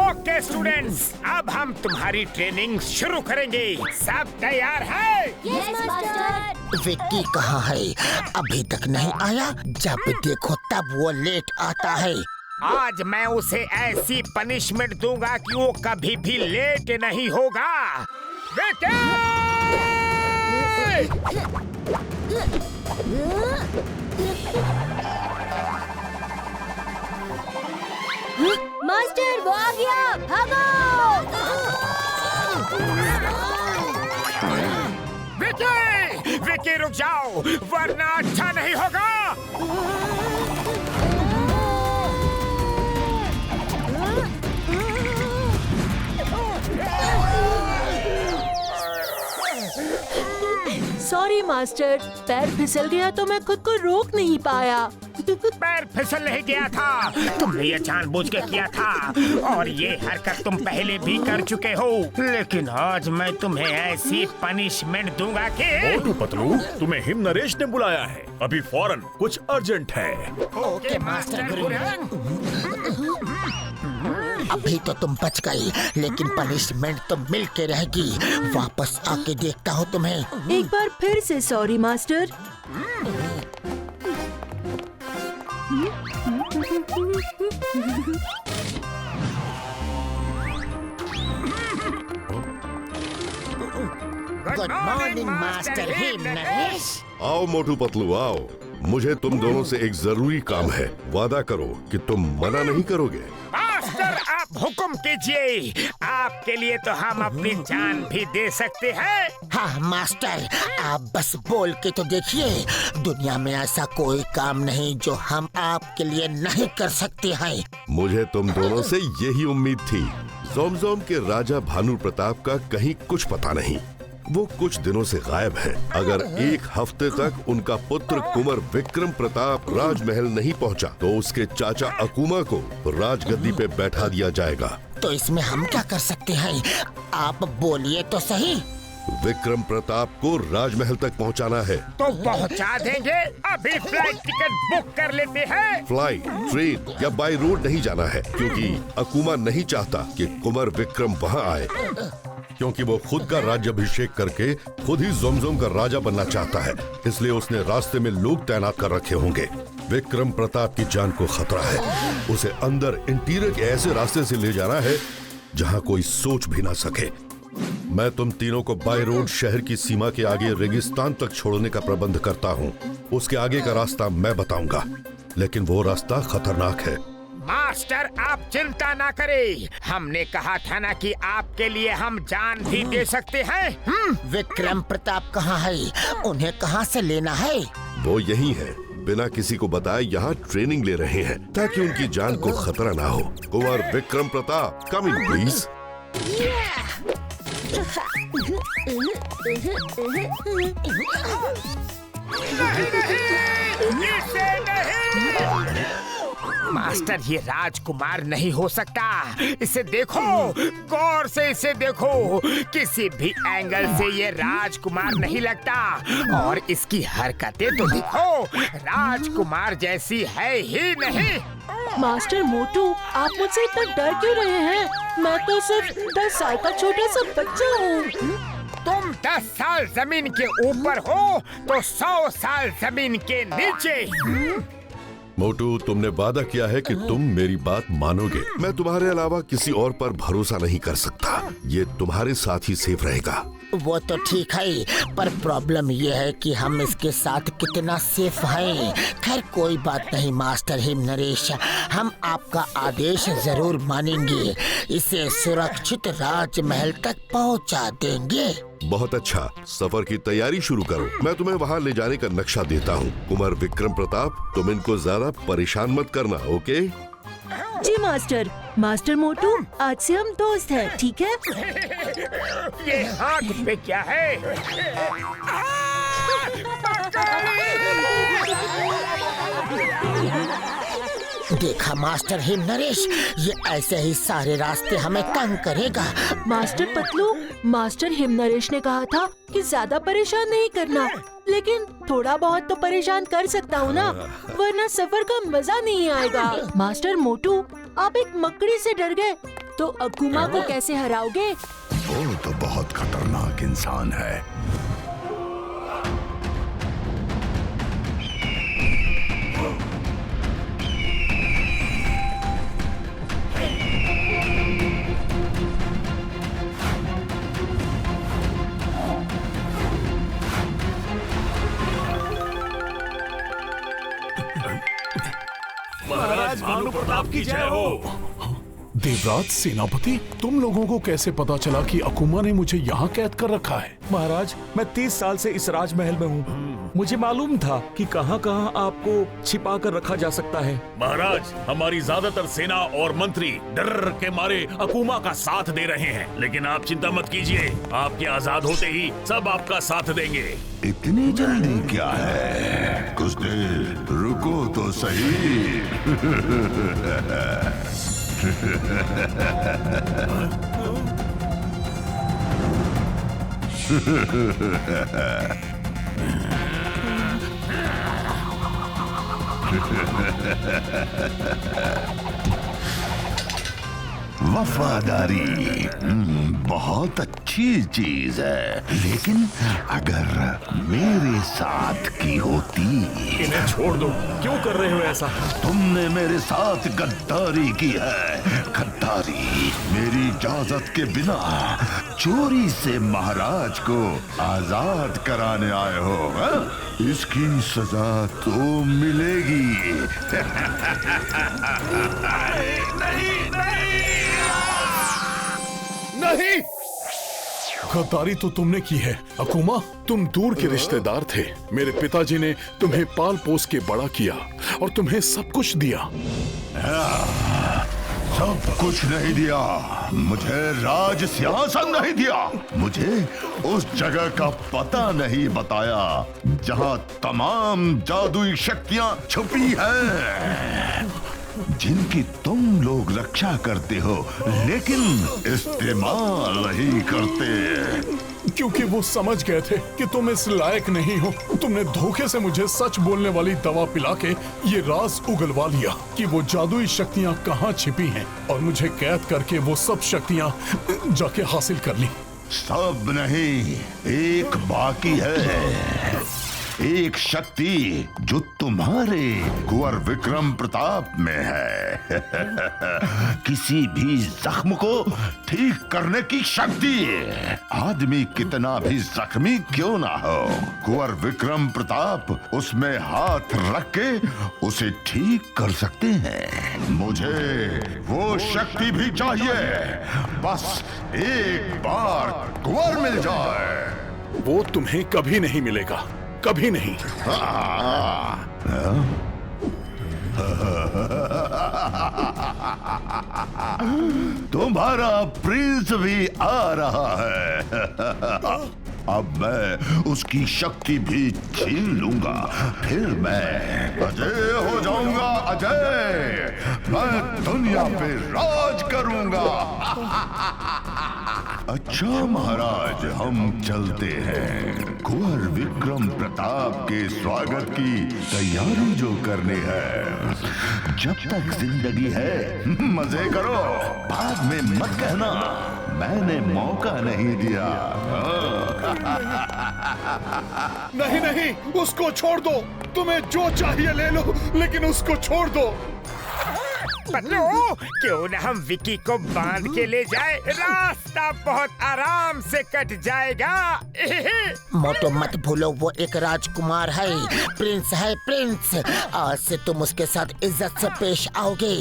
Okay students, अब हम तुम्हारी ट्रेनिंग शुरू करेंगे। सब तैयार है? Yes master. विक्की कहाँ है? अभी तक नहीं आया। जब देखो तब वो लेट आता है। आज मैं उसे ऐसी पनिशमेंट दूंगा कि वो कभी भी लेट नहीं होगा। विक्की! मास्टर वो आ गया, भागो! विक्की! विक्की रुक जाओ, वरना अच्छा नहीं होगा। सॉरी मास्टर, पैर फिसल गया तो मैं खुद को रोक नहीं पाया। पैर फिसल नहीं गया था, तुमने ये जानबूझ के किया था और ये हरकत तुम पहले भी कर चुके हो। लेकिन आज मैं तुम्हें ऐसी पनिशमेंट दूंगा कि मोटू पतलू, तुम्हें हिम नरेश ने बुलाया है। अभी फौरन कुछ अर्जेंट है। ओके मास्टर गुरु। अभी तो तुम बच गई, लेकिन पनिशमेंट तो मिल के रहेगी। वापस आके देखता हूँ तुम्हें। एक बार फिर से sorry master. Good morning master him Naresh. आओ मोटू पतलू आओ। मुझे तुम दोनों से एक जरूरी काम है। वादा करो कि तुम मना नहीं करोगे। मास्टर आप हुक्म कीजिए, आपके लिए तो हम अपनी जान भी दे सकते हैं। हाँ मास्टर, आप बस बोल के तो देखिए। दुनिया में ऐसा कोई काम नहीं जो हम आपके लिए नहीं कर सकते हैं। मुझे तुम दोनों से यही उम्मीद थी। जोमजोम के राजा भानु प्रताप का कहीं कुछ पता नहीं। वो कुछ दिनों से गायब हैं। अगर एक हफ्ते तक उनका पुत्र कुंवर विक्रम प्रताप राजमहल नहीं पहुंचा, तो उसके चाचा अकुमा को राजगद्दी पे बैठा दिया जाएगा। तो इसमें हम क्या कर सकते हैं? आप बोलिए तो सही। विक्रम प्रताप को राजमहल तक पहुंचाना है। तो पहुंचा देंगे। अभी फ्लाइट टिकट बुक कर लेते हैं। फ्लाइट, ट्रेन या बाय रोड नहीं जाना है, क्योंकि अकुमा नहीं चाहता कि कुंवर विक्रम वहां आए, क्योंकि वो खुद का राज्याभिषेक करके खुद ही जोमजोम का राजा बनना चाहता है। इसलिए उसने रास्ते में लोग तैनात कर रखे होंगे। विक्रम प्रताप की जान को खतरा है। उसे अंदर इंटीरियर के ऐसे रास्ते से ले जाना है जहां कोई सोच भी ना सके। मैं तुम तीनों को बाय रोड शहर की सीमा के आगे रेगिस्तान तक छोड़ने का प्रबंध करता हूँ। उसके आगे का रास्ता मैं बताऊंगा, लेकिन वो रास्ता खतरनाक है। मास्टर आप चिंता ना करें, हमने कहा था ना कि आपके लिए हम जान भी दे सकते हैं। विक्रम प्रताप कहाँ है? उन्हें कहाँ से लेना है? वो यही है, बिना किसी को बताए यहाँ ट्रेनिंग ले रहे हैं ताकि उनकी जान को खतरा ना हो। कुंवर विक्रम प्रताप, कम इन प्लीज। मास्टर ये राजकुमार नहीं हो सकता। इसे देखो, गौर से इसे देखो। किसी भी एंगल से ये राजकुमार नहीं लगता। और इसकी हरकतें तो देखो, राजकुमार जैसी है ही नहीं। मास्टर मोटू, आप मुझसे इतना डर क्यों रहे हैं? मैं तो सिर्फ 10 साल का छोटा सा बच्चा हूँ। तुम 10 साल जमीन के ऊपर हो तो 100 साल जमीन के नीचे। मोटू, तुमने वादा किया है कि तुम मेरी बात मानोगे। मैं तुम्हारे अलावा किसी और पर भरोसा नहीं कर सकता। ये तुम्हारे साथ ही सेफ रहेगा। वो तो ठीक है, पर प्रॉब्लम ये है कि हम इसके साथ कितना सेफ हैं। खैर कोई बात नहीं मास्टर हिम नरेश, हम आपका आदेश जरूर मानेंगे। इसे सुरक्षित राजमहल तक पहुंचा देंगे। बहुत अच्छा, सफर की तैयारी शुरू करो। मैं तुम्हें वहाँ ले जाने का नक्शा देता हूँ। कुंवर विक्रम प्रताप, तुम इनको ज्यादा परेशान मत करना, ओके? जी मास्टर। मास्टर मोटू, आज से हम दोस्त हैं, ठीक है? ये हाथ पे क्या है? देखा मास्टर हिम नरेश, ये ऐसे ही सारे रास्ते हमें तंग करेगा। Master Patlu, master him Naresh ने कहा था कि ज्यादा परेशान नहीं करना, लेकिन थोड़ा बहुत तो परेशान कर सकता हूँ ना, वरना सफर का मजा नहीं आएगा। मास्टर मोटू, आप एक मकड़ी से डर गए, तो अकुमा को कैसे हराओगे? वो तो बहुत खतरनाक इंसान है। महाराज भानु प्रताप की जय हो। देवराज सेनापति, तुम लोगों को कैसे पता चला कि अकुमा ने मुझे यहाँ कैद कर रखा है? महाराज, मैं 30 साल से इस राजमहल में हूँ। मुझे मालूम था कि कहाँ-कहाँ आपको छिपा कर रखा जा सकता है। महाराज, हमारी ज्यादातर सेना और मंत्री डर के मारे अकुमा का साथ दे रहे हैं, लेकिन आप चिंता मत कीजिए, आपके आजाद होते ही सब आपका साथ देंगे। इतनी जल्दी क्या है? कुछ देर रुको तो सही। वफादारी बहुत अच्छी चीज है, लेकिन अगर मेरे साथ की होती। इन्हें छोड़ दो, क्यों कर रहे हो ऐसा? तुमने मेरे साथ गद्दारी की है, गद्दारी। मेरी इजाजत के बिना चोरी से महाराज को आजाद कराने आए हो, हा? इसकी सजा तो मिलेगी। नहीं, गद्दारी तो तुमने की है अकुमा। तुम दूर के रिश्तेदार थे। मेरे पिताजी ने तुम्हें पाल पोस के बड़ा किया और तुम्हें सब कुछ दिया। सब कुछ नहीं दिया, मुझे राज सिंहासन नहीं दिया, मुझे उस जगह का पता नहीं बताया जहां तमाम जादुई शक्तियां छुपी हैं, जिनकी तुम लोग रक्षा करते हो लेकिन इस्तेमाल नहीं करते। क्योंकि वो समझ गए थे कि तुम इस लायक नहीं हो। तुमने धोखे से मुझे सच बोलने वाली दवा पिला के ये राज उगलवा लिया कि वो जादुई शक्तियाँ कहाँ छिपी हैं, और मुझे कैद करके वो सब शक्तियाँ जाके हासिल कर ली। सब नहीं, एक बाकी है। एक शक्ति जो तुम्हारे कुंवर विक्रम प्रताप में है। किसी भी जख्म को ठीक करने की शक्ति। आदमी कितना भी जख्मी क्यों ना हो, कुंवर विक्रम प्रताप उसमें हाथ रख के उसे ठीक कर सकते हैं। मुझे वो शक्ति भी चाहिए, बस एक बार कुंवर मिल जाए। वो तुम्हें कभी नहीं मिलेगा, कभी नहीं। तुम्हारा प्रिंस भी आ रहा है। अब मैं उसकी शक्ति भी छीन लूंगा, फिर मैं अजय हो जाऊंगा। अजय, मैं दुनिया पे राज करूंगा। अच्छा महाराज, हम चलते हैं। कुंवर विक्रम प्रताप के स्वागत की तैयारी जो करनी है। जब तक जिंदगी है मजे करो, बाद में मत कहना मैंने मौका नहीं दिया। नहीं नहीं, उसको छोड़ दो। तुम्हें जो चाहिए ले लो, लेकिन उसको छोड़ दो। पतलू, क्यों न हम विकी को बांध के ले जाए, रास्ता बहुत आराम से कट जाएगा। मोटो मत भूलो, वो एक राजकुमार है, प्रिंस है, प्रिंस। आज से तुम उसके साथ इज्जत से पेश आओगे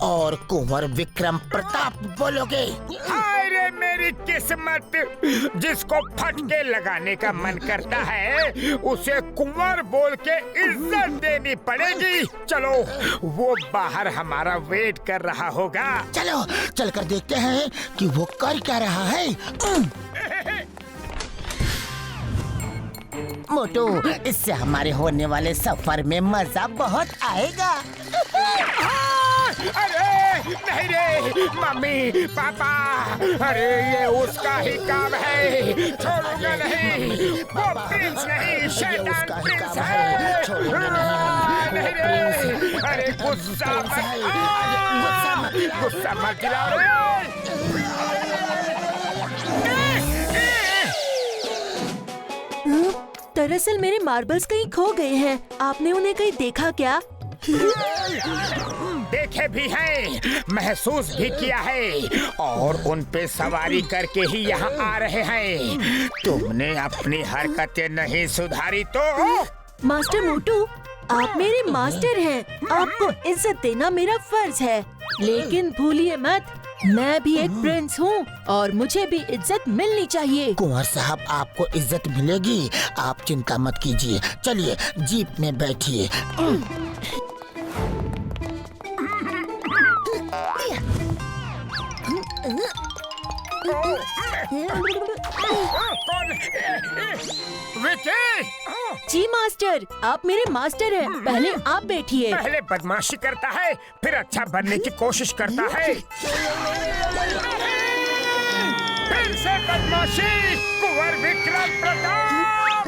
और कुंवर विक्रम प्रताप बोलोगे। अरे मेरी किस्मत। जिसको फटके लगाने का मन करता है उसे कुंवर बोल के इज्जत देनी पड़ेगी। चलो, वो बाहर हमारा वेट कर रहा होगा। चलो चलकर देखते हैं कि वो कर क्या रहा है। मोटू, इससे हमारे होने वाले सफर में मजा बहुत आएगा। अरे नहीं रे, मम्मी पापा, अरे ये उसका ही काम है, छोड़ूंगा नहीं। वो प्रिंस नहीं, शैतान प्रिंस है। छोड़ूंगा नहीं। नहीं रे, अरे गुस्सा मत दिलाओ रे। दरअसल मेरे मार्बल्स कहीं खो गए हैं। आपने उन्हें कहीं देखा क्या? देखे भी हैं, महसूस भी किया है और उन पे सवारी करके ही यहाँ आ रहे हैं। तुमने अपनी हरकतें नहीं सुधारी तो। मास्टर मोटू, आप मेरे मास्टर हैं। आपको इज्जत देना मेरा फर्ज है, लेकिन भूलिए मत, मैं भी एक प्रिंस हूँ और मुझे भी इज्जत मिलनी चाहिए। कुंवर साहब, आपको इज्जत मिलेगी, आप चिंता मत कीजिए। चलिए जीप में बैठिए। विकी! जी मास्टर, आप मेरे मास्टर हैं। पहले आप बैठिए। पहले बदमाशी करता है, फिर अच्छा बनने की कोशिश करता है। फिर से बदमाशी, कुंवर विक्रम प्रताप।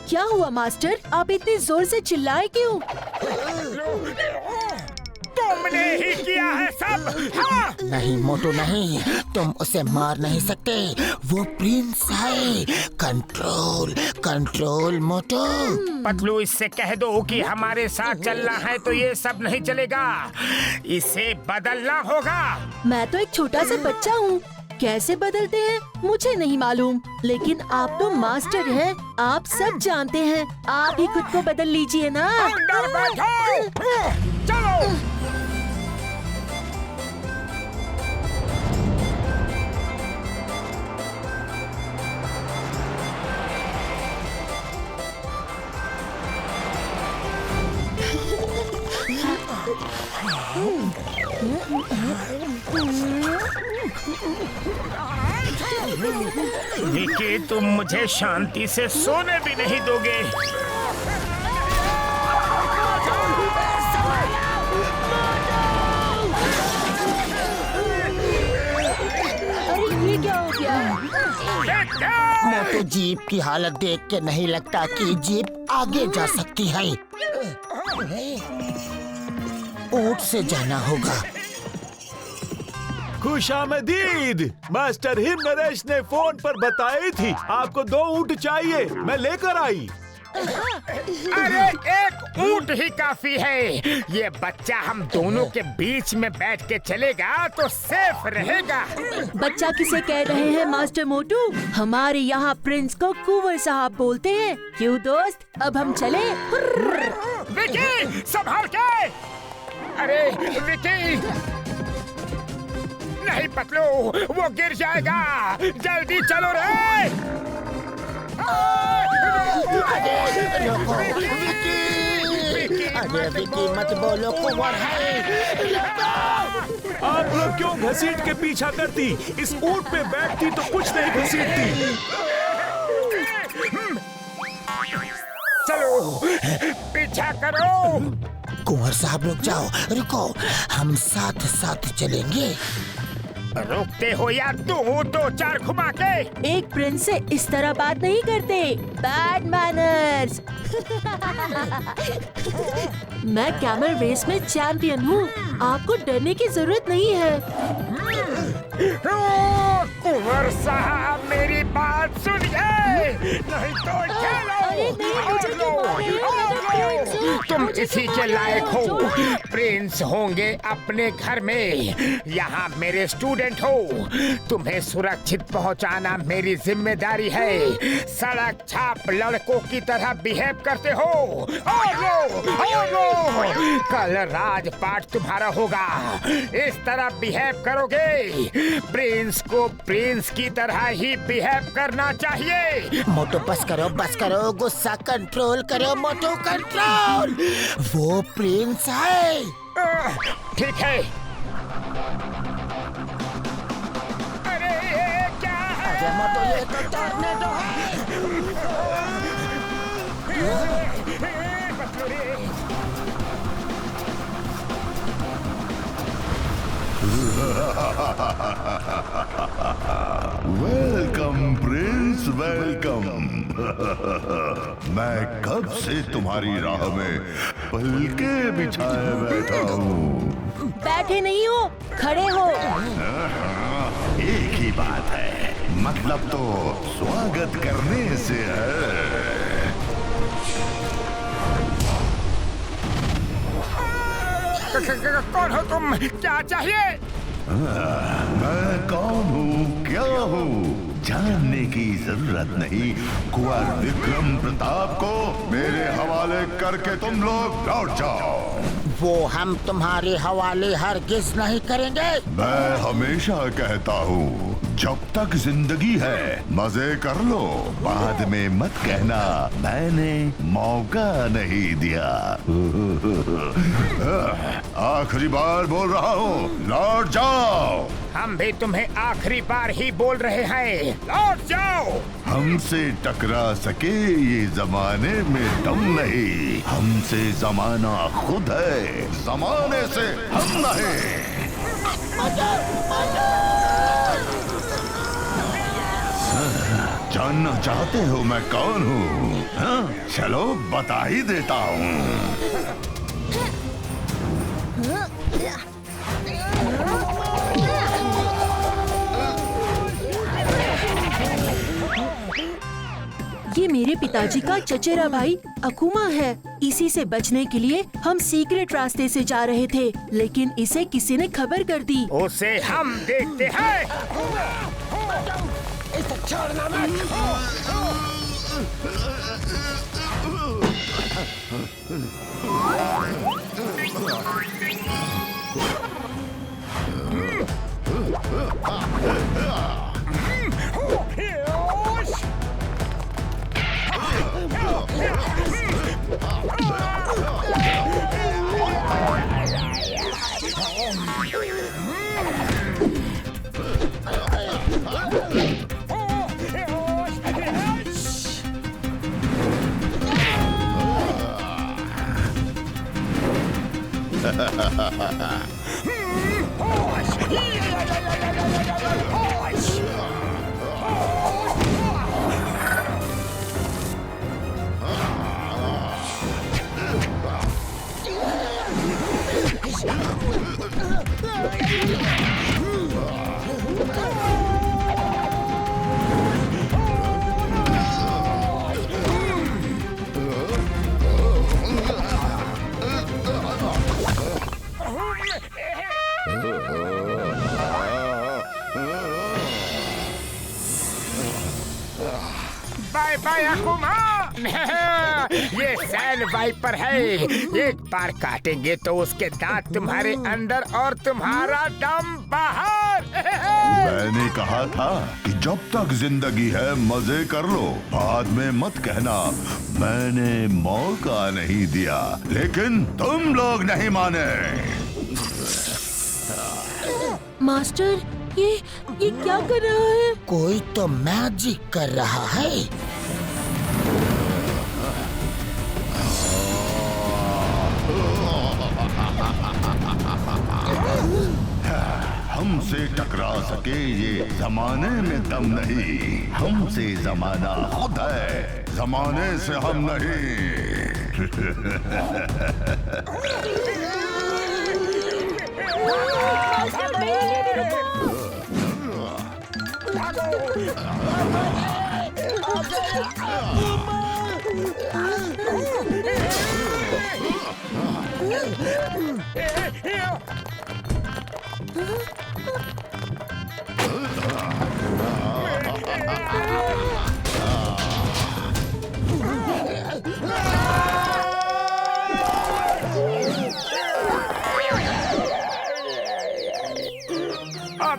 क्या हुआ मास्टर? आप इतनी जोर से चिल्लाए क्यों? तुमने ही किया है सब। हाँ। नहीं मोटू नहीं, तुम उसे मार नहीं सकते, वो प्रिंस है। कंट्रोल कंट्रोल मोटू। पतलू, इससे कह दो कि हमारे साथ चलना है तो ये सब नहीं चलेगा, इसे बदलना होगा। मैं तो एक छोटा सा बच्चा हूँ, कैसे बदलते हैं मुझे नहीं मालूम, लेकिन आप तो मास्टर हैं, आप सब जानते हैं। आप ही खुद को बदल लीजिए ना। अंदर बैठो। चलो। विकी, तुम मुझे शांति से सोने भी नहीं दोगे। अरे ये क्या हो गया? मोटू, जीप की हालत देख के नहीं लगता कि जीप आगे जा सकती है। ऊंट से जाना होगा। खुशामदीद। मास्टर हिमनरेश ने फोन पर बताई थी आपको 2 ऊंट चाहिए, मैं लेकर आई। अरे एक ऊंट ही काफी है। ये बच्चा हम दोनों के बीच में बैठ के चलेगा तो सेफ रहेगा। बच्चा किसे कह रहे हैं मास्टर मोटू? हमारे यहाँ प्रिंस को कुंवर साहब बोलते हैं। क्यों दोस्त, अब हम चले? विकी, संभाल के। अरे विकी, नहीं पतलू, वो गिर जाएगा। जल्दी चलो रे। अरे विकी मत बोलो, कुंवर है। आप लोग क्यों घसीट के पीछा करती? इस ऊंट पे बैठती तो कुछ नहीं घसीटती। चलो पीछा करो। कुंवर साहब रुक जाओ, रुको, हम साथ साथ चलेंगे। रुकते हो या दो चार घुमा के? एक प्रिंस से इस तरह बात नहीं करते, बैड मैनर्स। मैं कैमल रेस में चैंपियन हूँ, आपको डरने की जरूरत नहीं है। कुंवर साहब, मेरी बात सुनिए, नहीं तो चलो। अरे नहीं, मुझे क्यों मार रहे हो? तुम इसी के लायक हो। प्रिंस होंगे अपने घर में, यहाँ मेरे स्टूडेंट हो। तुम्हें सुरक्षित पहुँचाना मेरी जिम्मेदारी है। सड़क छाप लड़कों की तरह बिहेव करते हो। और लो, कल राजपाट तुम्हारा होगा। इस तरह बिहेव करोगे, प्रिंस को प्रिंस की तरह ही बिहेव करना चाहिए। मोटू बस करो, गुस्सा कंट्रोल करो मोटू, कंट्रोल। वो प्रिंस है। ठीक है। अरे ये क्या है? अरे मोटू, ये तो टॉर्नेडो है। Welcome Prince, welcome. मैं कब से तुम्हारी राह में पलके बिछाए बैठा हूँ। बैठे नहीं हो, खड़े हो। एक ही बात है, मतलब तो स्वागत करने से है। कौन हो तुम? क्या चाहिए? मैं कौन हूँ, क्या हूँ, जानने की जरूरत नहीं। कुंवर विक्रम प्रताप को मेरे हवाले करके तुम लोग लौट जाओ। वो हम तुम्हारे हवाले हरगिज नहीं करेंगे। मैं हमेशा कहता हूँ, जब तक जिंदगी है मजे कर लो, बाद में मत कहना मैंने मौका नहीं दिया। आखिरी बार बोल रहा हूँ, लौट जाओ। हम भी तुम्हें आखिरी बार ही बोल रहे हैं, लौट जाओ। हमसे टकरा सके ये जमाने में दम नहीं, हमसे जमाना खुद है, जमाने से हम नहीं। जानना चाहते हो मैं कौन हूँ? चलो बता ही देता हूँ। ये मेरे पिताजी का चचेरा भाई अकुमा है। इसी से बचने के लिए हम सीक्रेट रास्ते से जा रहे थे, लेकिन इसे किसी ने खबर कर दी। उसे हम देखते हैं। इसे छोड़ना मत। Bye bye अकुमा। ये सैंड वाइपर है, एक बार काटेंगे तो उसके दांत तुम्हारे अंदर और तुम्हारा दम बाहर। मैंने कहा था कि जब तक जिंदगी है मजे कर लो, बाद में मत कहना मैंने मौका नहीं दिया, लेकिन तुम लोग नहीं माने। मास्टर, ये क्या कर रहा है? कोई तो मैजिक कर रहा है। हमसे टकरा सके ये जमाने में दम नहीं, हमसे जमाना खुद है, जमाने से हम नहीं।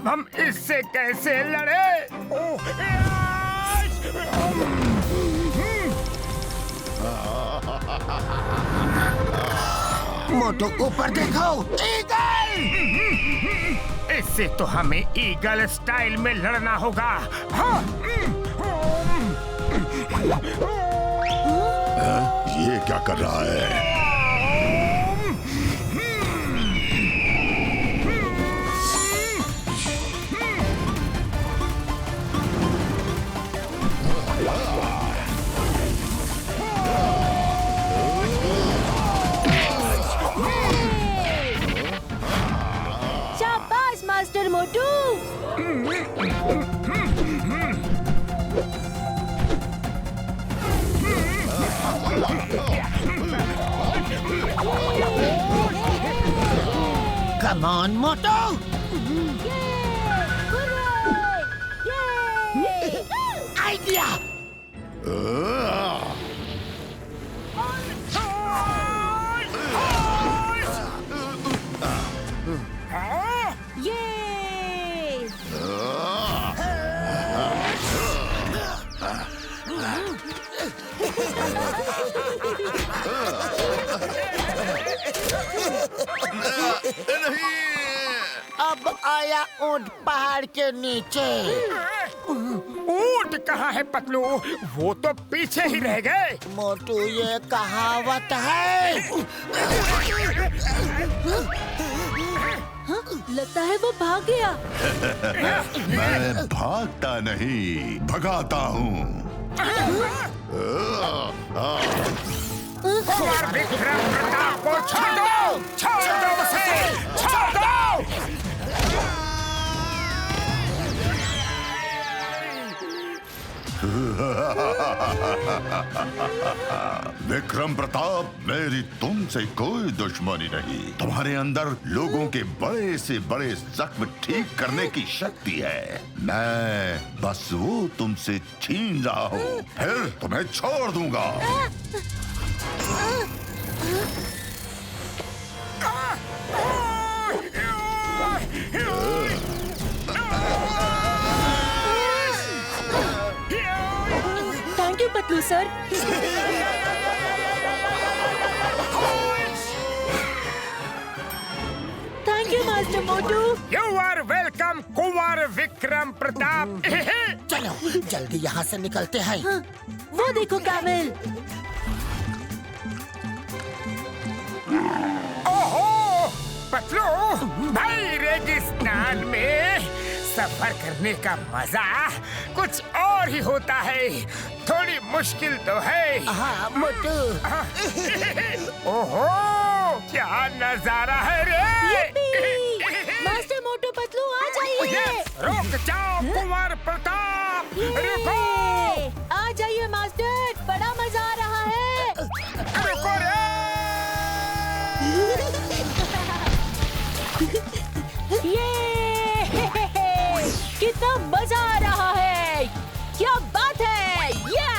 अब हम इससे कैसे लड़े? मोटू ऊपर देखो, ईगल! इससे तो हमें ईगल स्टाइल में लड़ना होगा। हाँ। ये क्या कर रहा है? शाबाश master Motu. Come on Motu! Idea! ये अब आया ऊंट पहाड़ के नीचे। ऊंट कहाँ है पतलू? वो तो पीछे ही रह गए। मोटू, ये कहावत है। लगता है वो भाग गया। मैं भागता नहीं, भगाता हूँ। कुंवर विक्रम प्रताप को छोड़ दो! छोड़ दो उसे! छोड़ दो! विक्रम प्रताप, मेरी तुमसे कोई दुश्मनी नहीं। तुम्हारे अंदर लोगों के बड़े से बड़े जख्म ठीक करने की शक्ति है। मैं बस वो तुमसे छीन रहा हूँ, फिर तुम्हें छोड़ दूंगा। Thank you Patlu sir. Thank you master Motu. You are welcome, कुंवर विक्रम प्रताप। चलो जल्दी यहाँ से निकलते हैं। हाँ, वो देखो कैमल। ओहो पतलू भाई, रेगिस्तान में सफर करने का मजा कुछ और ही होता है। थोड़ी मुश्किल तो है। हाँ मोटू। ओहो क्या नजारा है रे! मास्टर मोटू पतलू आ जाइए। रुक जाओ कुंवर प्रताप, रुको! आ जाइए मास्टर, बड़ा मजा आ रहा है। रुको रे! ये कितना मजा आ रहा है! क्या बात है! या!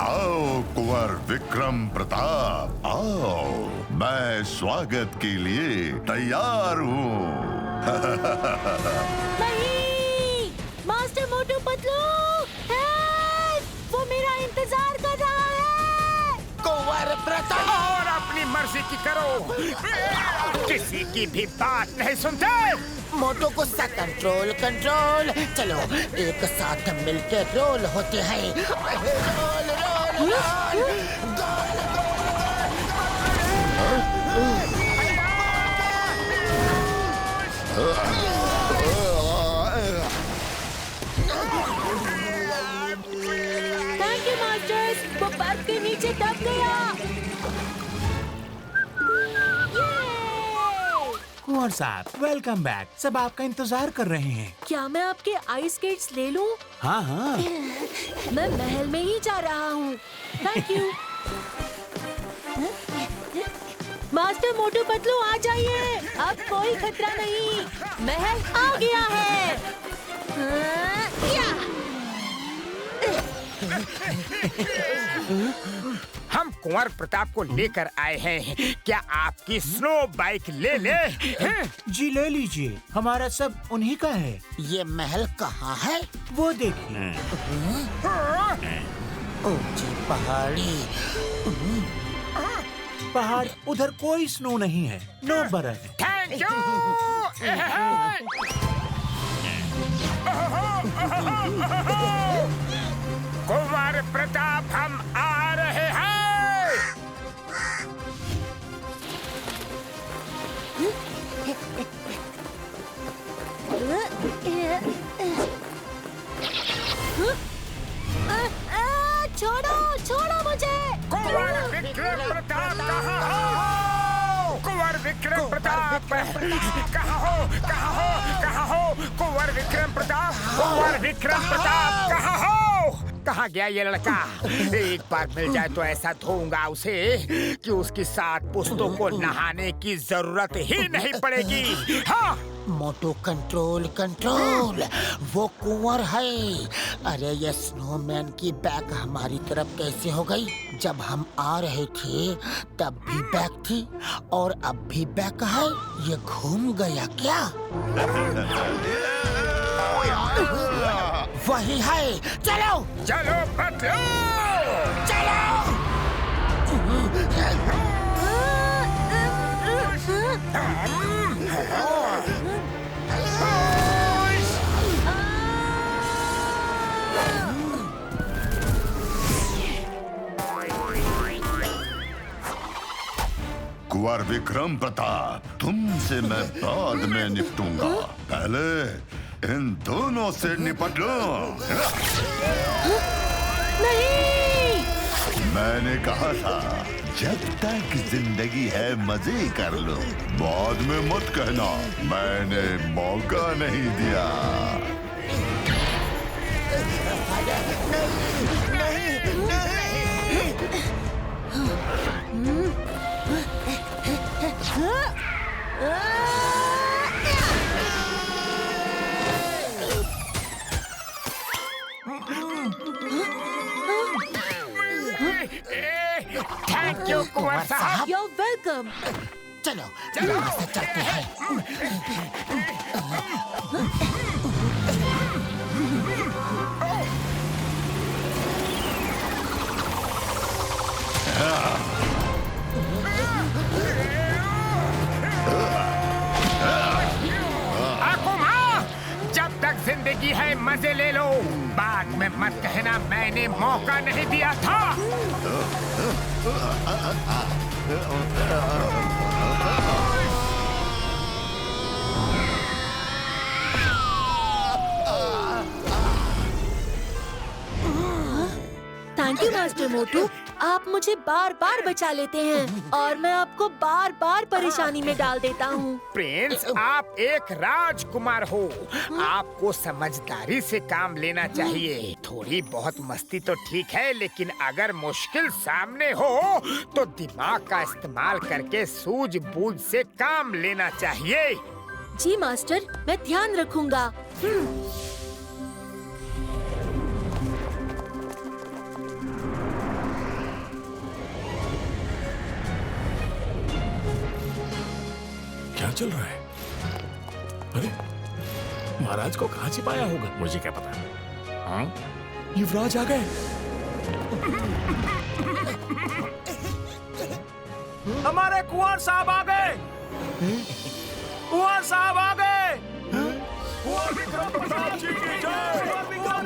आओ कुंवर विक्रम प्रताप, आओ। मैं स्वागत के लिए तैयार हूँ। नहीं! मास्टर मोटू पतलू! हेल्प! वो मेरा इंतजार कर रहा है! कुंवर प्रताप! और अपनी मर्जी की करो, किसी की भी बात नहीं सुनते। मोटू गुस्सा कंट्रोल कंट्रोल। चलो एक साथ मिलके रोल होते हैं। Roll roll thank you masters, वो बर्फ के नीचे दब गया। कुंवर साहब, वेलकम बैक। सब आपका इंतजार कर रहे हैं। क्या मैं आपके आइस स्केट्स ले लूं? हाँ हाँ। मैं महल में ही जा रहा हूँ। Thank you. Master Motu Patlu आ जाइए, अब कोई खतरा नहीं, महल आ गया है। हाँ, या! हम कुंवर प्रताप को लेकर आए हैं। क्या आपकी स्नो बाइक ले ले? जी ले लीजिए, हमारा सब उन्हीं का है। ये महल कहाँ है? वो देखिए। ऊंची पहाड़ी। पहाड़ उधर कोई स्नो नहीं है, नो बर्फ। Thank you. कुंवर प्रताप हम आ रहे हैं। छोड़ो छोड़ो मुझे। कुंवर विक्रम प्रताप कहाँ हो? कुंवर विक्रम प्रताप कहाँ हो? कहाँ हो? कहाँ हो? कुंवर विक्रम प्रताप, कुंवर विक्रम प्रताप कहाँ हो? कहाँ गया ये लड़का? एक बार मिल जाए तो ऐसा धोऊंगा उसे कि उसकी 7 पुश्तों को नहाने की जरूरत ही नहीं पड़ेगी। हाँ मोटू कंट्रोल कंट्रोल, वो कुंवर है। अरे ये स्नोमैन की बैग हमारी तरफ कैसे हो गई? जब हम आ रहे थे तब भी बैग थी और अब भी बैग है। ये घूम गया क्या? वही है। चलो चलो पकड़ो, चलो। कुंवर विक्रम प्रताप, तुमसे मैं बाद में निपटूंगा, पहले इन दोनों से निपट लो। नहीं। मैंने कहा था जब तक जिंदगी है मजे कर लो, बाद में मत कहना मैंने मौका नहीं दिया। थैंक यू कुंवर साहब। You're welcome. चलो यहाँ से चलते हैं। जब तक जिंदगी है मजे ले लो, बाद में मत कहना मैंने मौका नहीं दिया था। थैंक यू मास्टर मोटू, आप मुझे बार बार बचा लेते हैं और मैं आपको बार बार परेशानी में डाल देता हूँ। प्रिंस, आप एक राजकुमार हो, आपको समझदारी से काम लेना चाहिए। थोड़ी बहुत मस्ती तो ठीक है, लेकिन अगर मुश्किल सामने हो तो दिमाग का इस्तेमाल करके सूझबूझ से काम लेना चाहिए। जी मास्टर, मैं ध्यान रखूंगा। क्या चल रहा है? अरे महाराज को कहाँ छिपाया होगा, मुझे क्या पता। हाँ, युवराज आ गए। हमारे कुंवर साहब आ गए। कुंवर साहब आ गए। कुंवर विक्रम प्रताप जी की जय। कुंवर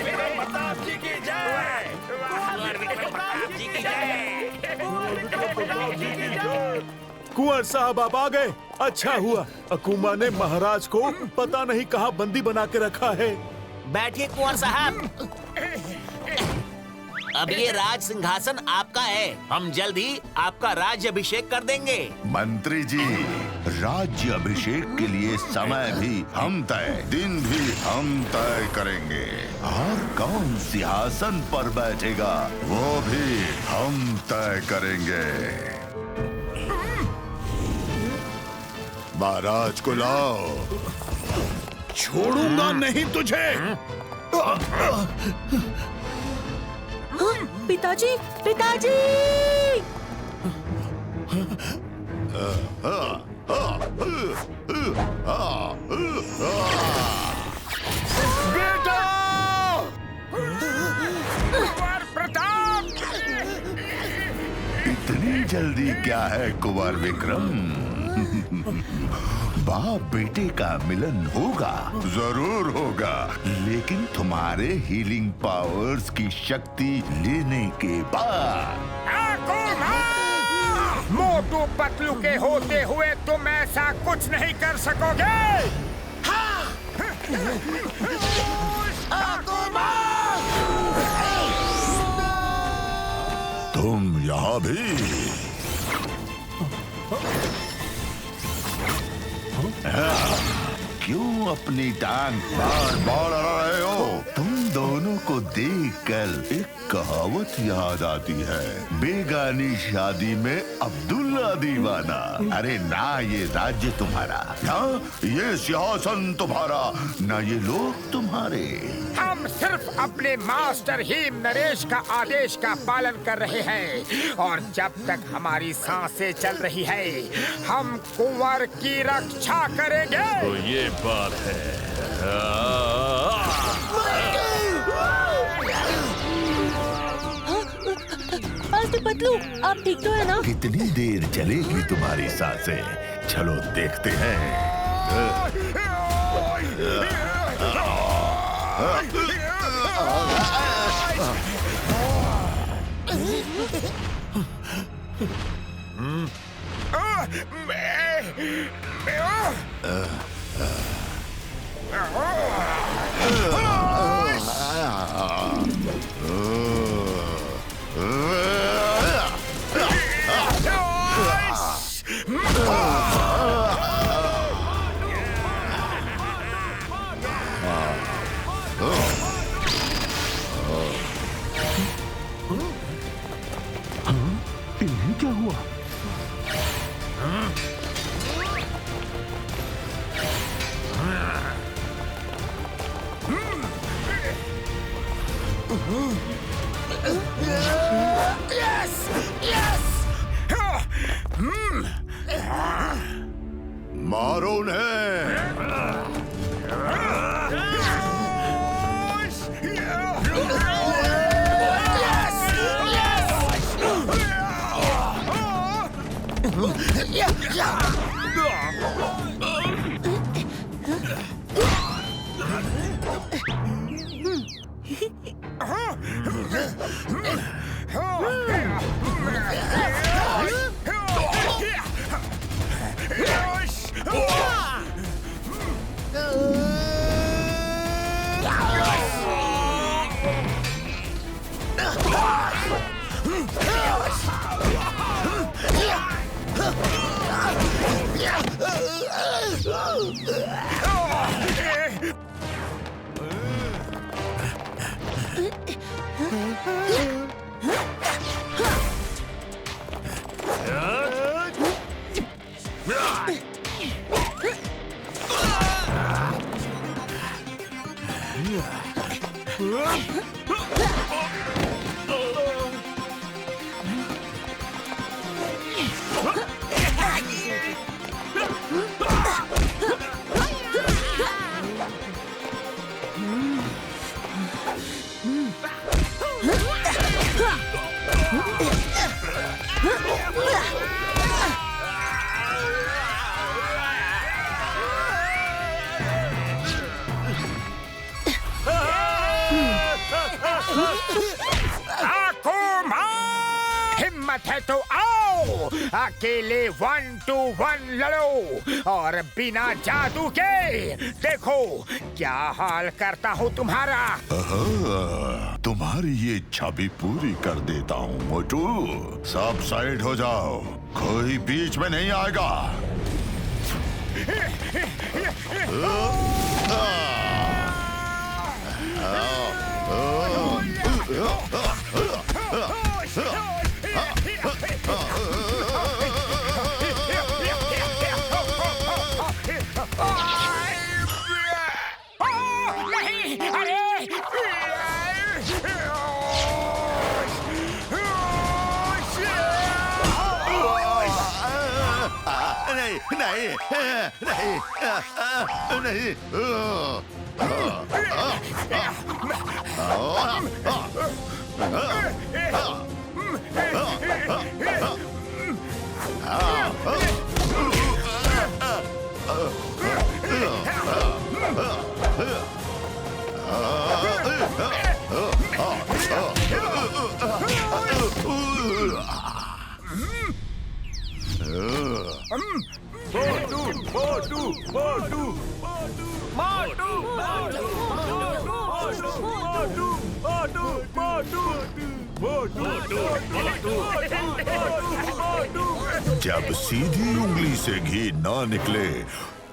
विक्रम प्रताप जी की जय। कुंवर विक्रम प्रताप जी की जय। कुंवर विक्रम प्रताप जी की जय। कुंवर साहब आप आ गए, अच्छा हुआ। अकूमा ने महाराज को पता नहीं कहाँ बंदी बना के रखा है। बैठिए कुंवर साहब, अब ये राज सिंहासन आपका है। हम जल्द ही आपका राज्य अभिषेक कर देंगे। मंत्री जी, राज्य अभिषेक के लिए समय भी हम तय, दिन भी हम तय करेंगे, और कौन सिंहासन पर बैठेगा वो भी हम तय करेंगे। महाराज को लाओ। छोड़ूंगा नहीं तुझे। पिताजी, पिताजी! बेटा! कुंवर प्रताप! इतनी जल्दी क्या है कुंवर विक्रम? बाप बेटे का मिलन होगा, जरूर होगा, लेकिन तुम्हारे हीलिंग पावर्स की शक्ति लेने के बाद। मोटू पतलू के होते हुए तुम ऐसा कुछ नहीं कर सकोगे। तुम यहाँ भी? क्यों अपनी टांग बार बार अड़ा रहे हो? तुम दोनों को देखकर एक कहावत याद आती है, बेगानी शादी में अब्दुल्ला दीवाना। अरे ना ये राज्य तुम्हारा, ना ये सिंहासन तुम्हारा, ना ये लोग तुम्हारे। हम सिर्फ अपने मास्टर हिम नरेश का आदेश का पालन कर रहे हैं, और जब तक हमारी सांसें चल रही है हम कुंवर की रक्षा करेंगे। तो ये बात है। मास्टर पतलू, आप ठीक तो है ना? कितनी देर चलेगी तुम्हारी सांसें? चलो देखते हैं। इन्हें क्या हुआ? मारो उन्हें। हिम्मत है तो आओ, अकेले 1 to 1 लड़ो, और बिना जादू के देखो क्या हाल करता हूँ तुम्हारा। तुम्हारी ये इच्छा भी पूरी कर देता हूँ मोटू। सब साइड हो जाओ, कोई बीच में नहीं आएगा। नहीं, अरे नहीं नहीं नहीं जब सीधी उंगली से घी ना निकले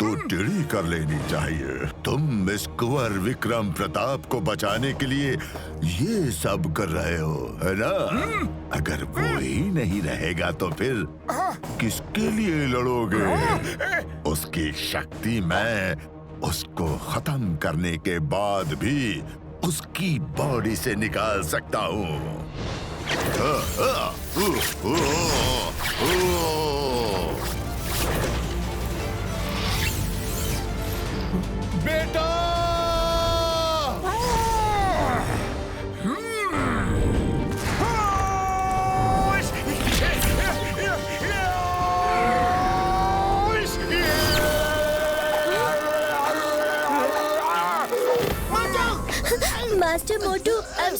तो टेढ़ी कर लेनी चाहिए। तुम इस कुंवर विक्रम प्रताप को बचाने के लिए ये सब कर रहे हो, है ना? अगर वो ही नहीं रहेगा तो फिर किसके लिए लड़ोगे? उसकी शक्ति मैं उसको खत्म करने के बाद भी उसकी बॉडी से निकाल सकता हूँ। बेटा! Master Motu, I am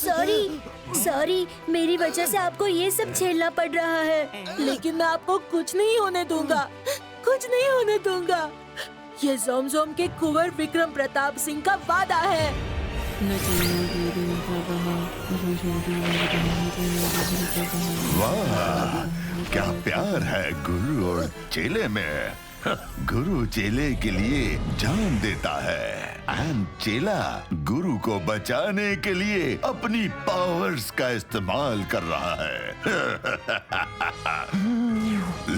sorry, मेरी वजह से आपको ये सब झेलना पड़ रहा है। लेकिन मैं आपको कुछ नहीं होने दूंगा, कुछ नहीं होने दूंगा। ये ज़ोम के कुंवर विक्रम प्रताप सिंह का वादा है। वाह, क्या प्यार है गुरु और चेले में। गुरु चेले के लिए जान देता है एंड चेला गुरु को बचाने के लिए अपनी पावर्स का इस्तेमाल कर रहा है।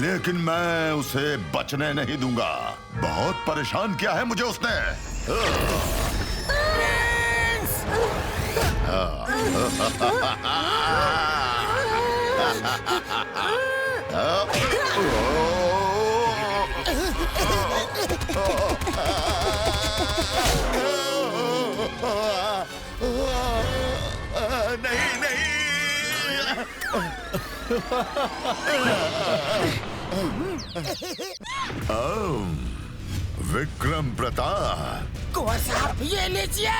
लेकिन मैं उसे बचने नहीं दूंगा। बहुत परेशान किया है मुझे उसने। नहीं नहीं। विक्रम प्रताप। कुंवर साहब ये लीजिए।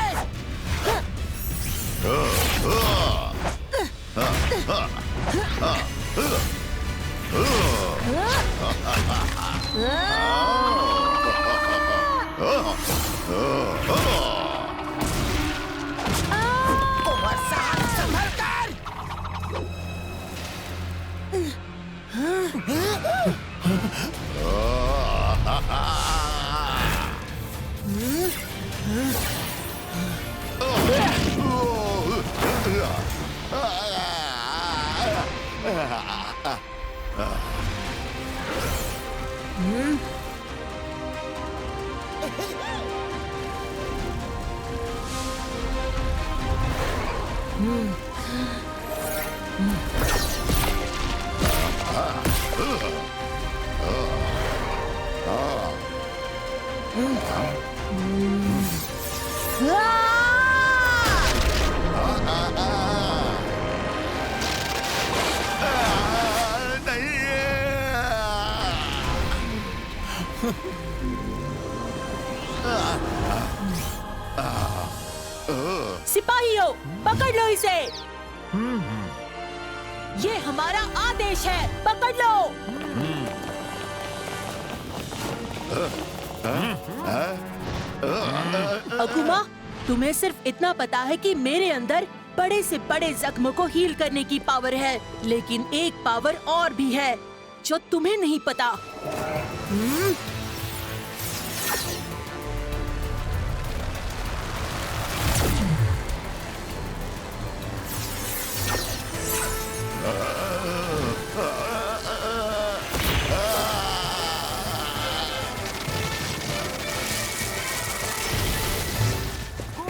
कुंवर साहब संभल कर। सिपाहियों, पकड़ लो इसे। ये हमारा आदेश है, पकड़ लो। अकुमा, तुम्हें सिर्फ इतना पता है कि मेरे अंदर बड़े से बड़े जख्म को हील करने की पावर है, लेकिन एक पावर और भी है जो तुम्हें नहीं पता।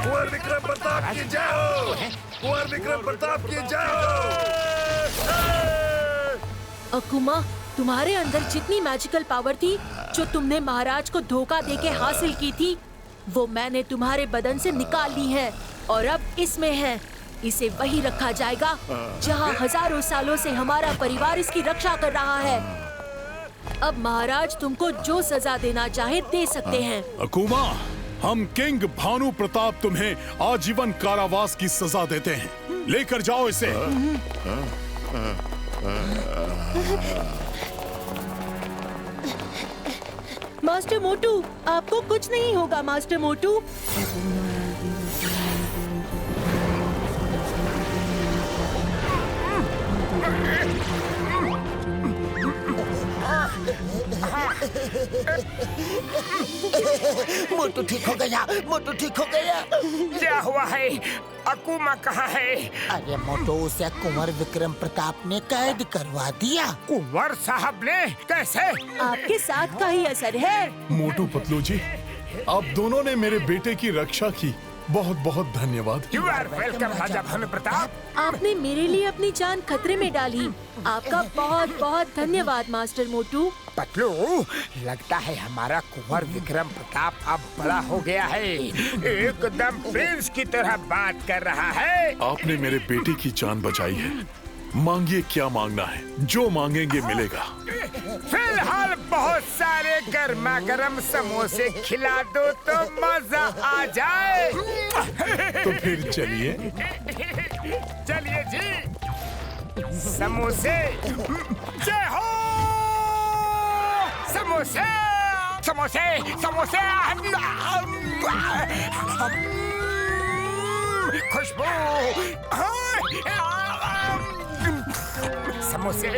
कुंवर विक्रम प्रताप की जय हो! कुंवर विक्रम प्रताप की जय हो! अकुमा, तुम्हारे अंदर जितनी मैजिकल पावर थी जो तुमने महाराज को धोखा देके हासिल की थी वो मैंने तुम्हारे बदन से निकाल ली है और अब इसमें है। इसे वही रखा जाएगा जहाँ हजारों सालों से हमारा परिवार इसकी रक्षा कर रहा है। अब महाराज तुमको जो सजा देना चाहे दे सकते हैं। अकूमा, हम किंग भानु प्रताप तुम्हें आजीवन कारावास की सजा देते हैं। लेकर जाओ इसे। मास्टर मोटू, आपको कुछ नहीं होगा मास्टर मोटू। मोटू ठीक हो गया, मोटू ठीक हो गया। क्या हुआ है? अकूमा कहाँ है? अरे मोटू, उसे कुंवर विक्रम प्रताप ने कैद करवा दिया। कुंवर साहब ने? कैसे? आपके साथ का ही असर है। मोटू पतलू जी, आप दोनों ने मेरे बेटे की रक्षा की। बहुत बहुत धन्यवाद। यू आर वेलकम राजा भानु प्रताप। आपने मेरे लिए अपनी जान खतरे में डाली। आपका बहुत बहुत धन्यवाद मास्टर मोटू। पतलू, लगता है हमारा कुंवर विक्रम प्रताप अब बड़ा हो गया है। एकदम प्रिंस की तरह बात कर रहा है। आपने मेरे बेटे की जान बचाई है। मांगिए क्या मांगना है, जो मांगेंगे मिलेगा। फिलहाल बहुत सारे गर्मा गर्म समोसे खिला दो तो मजा आ जाए। तो फिर चलिए। चलिए जी। समोसे जय हो। समोसे समोसे समोसे। खुशबू। समोसे।